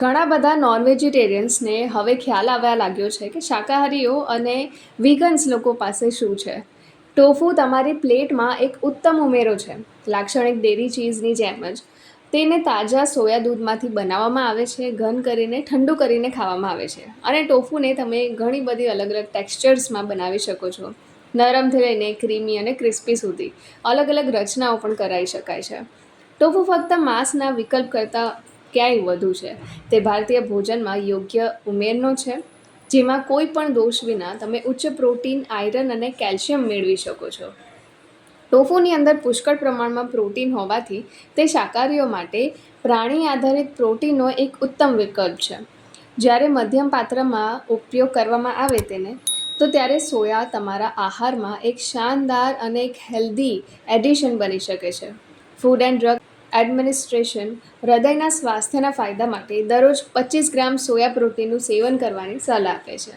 ઘણા બધા નોન વેજીટેરિયન્સને હવે ખ્યાલ આવવા લાગ્યો છે કે શાકાહારીઓ અને વીગન્સ લોકો પાસે શું છે. ટોફુ તમારી પ્લેટમાં એક ઉત્તમ ઉમેરો છે. લાક્ષણિક ડેરી ચીઝની જેમ જ તેને તાજા સોયા દૂધમાંથી બનાવવામાં આવે છે, ઘન કરીને ઠંડુ કરીને ખાવામાં આવે છે. અને ટોફુને તમે ઘણી બધી અલગ અલગ ટેક્સચર્સમાં બનાવી શકો છો. નરમથી લઈને ક્રીમી અને ક્રિસ્પી સુધી અલગ અલગ રચનાઓ પણ કરાવી શકાય છે. ટોફુ ફક્ત માંસના વિકલ્પ કરતાં ક્યાંય વધુ છે. તે ભારતીય ભોજનમાં યોગ્ય ઉમેરનો છે, જેમાં કોઈ પણ દોષ વિના તમે ઉચ્ચ પ્રોટીન, આયરન અને કેલ્શિયમ મેળવી શકો છો. ટોફુની અંદર પુષ્કળ પ્રમાણમાં પ્રોટીન હોવાથી તે શાકાહારીઓ માટે પ્રાણી આધારિત પ્રોટીનનો એક ઉત્તમ વિકલ્પ છે. જ્યારે મધ્યમ પાત્રમાં ઉપયોગ કરવામાં આવે તો ત્યારે સોયા તમારા આહારમાં એક શાનદાર અને એક હેલ્ધી એડિશન બની શકે છે. ફૂડ એન્ડ ડ્રગ એડમિનિસ્ટ્રેશન હૃદયના સ્વાસ્થ્યના ફાયદા માટે દરરોજ 25 ગ્રામ સોયા પ્રોટીનનું સેવન કરવાની સલાહ આપે છે.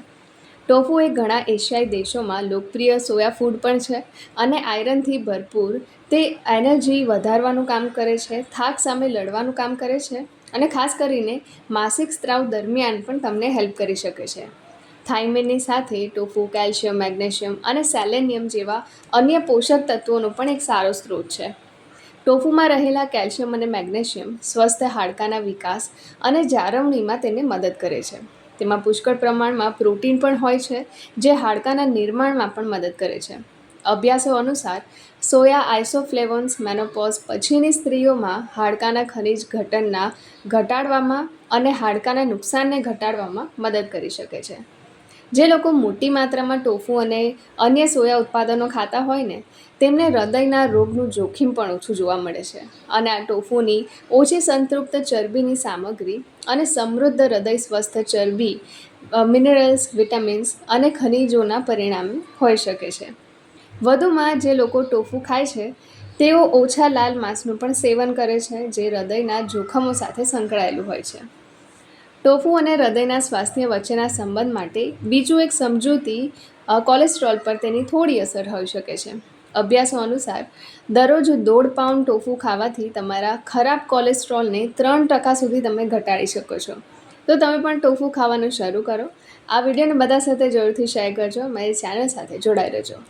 ટોફુ એ ઘણા એશિયાઈ દેશોમાં લોકપ્રિય સોયા ફૂડ પણ છે અને આયરનથી ભરપૂર તે એનર્જી વધારવાનું કામ કરે છે, થાક સામે લડવાનું કામ કરે છે અને ખાસ કરીને માસિક સ્ત્રાવ દરમિયાન પણ તમને હેલ્પ કરી શકે છે. થાઇમિનની સાથે ટોફુ કેલ્શિયમ, મેગ્નેશિયમ અને સેલેનિયમ જેવા અન્ય પોષક તત્વોનો પણ એક સારો સ્ત્રોત છે. ટોફુમાં રહેલા કેલ્શિયમ અને મેગ્નેશિયમ સ્વસ્થ હાડકાના વિકાસ અને જાળવણીમાં તેને મદદ કરે છે. તેમાં પુષ્કળ પ્રમાણમાં પ્રોટીન પણ હોય છે, જે હાડકાના નિર્માણમાં પણ મદદ કરે છે. અભ્યાસો અનુસાર સોયા આઇસોફ્લેવોન્સ મેનોપોઝ પછીની સ્ત્રીઓમાં હાડકાના ખનિજ ઘટનના ઘટાડવામાં અને હાડકાના નુકસાનને ઘટાડવામાં મદદ કરી શકે છે. જે લોકો મોટી માત્રામાં ટોફુ અને અન્ય સોયા ઉત્પાદનો ખાતા હોય તેમને હૃદયના રોગનું જોખમ પણ ઓછું જોવા મળે છે. અને આ ટોફુની ઓછી સંતૃપ્ત ચરબીની સામગ્રી અને સમૃદ્ધ હૃદય સ્વસ્થ ચરબી, મિનરલ્સ, વિટામિન્સ અને ખનિજોના પરિણામે હોઈ શકે છે. વધુમાં, જે લોકો ટોફુ ખાય છે તેઓ ઓછા લાલ માંસનું પણ સેવન કરે છે, જે હૃદયના જોખમો સાથે સંકળાયેલું હોય છે. ટોફુ અને હૃદયના સ્વાસ્થ્ય વચ્ચેના સંબંધ માટે બીજું એક સમજૂતી કોલેસ્ટ્રોલ પર તેની થોડી અસર હોઈ શકે છે. અભ્યાસો અનુસાર દરરોજ 1.5 પાઉન્ડ ટોફુ ખાવાથી તમારા ખરાબ કોલેસ્ટ્રોલને 3% સુધી તમે ઘટાડી શકો છો. તો તમે પણ ટોફુ ખાવાનું શરૂ કરો. આ વિડીયોને બધા સાથે જરૂરથી શેર કરજો. મારી ચેનલ સાથે જોડાઈ રહેજો.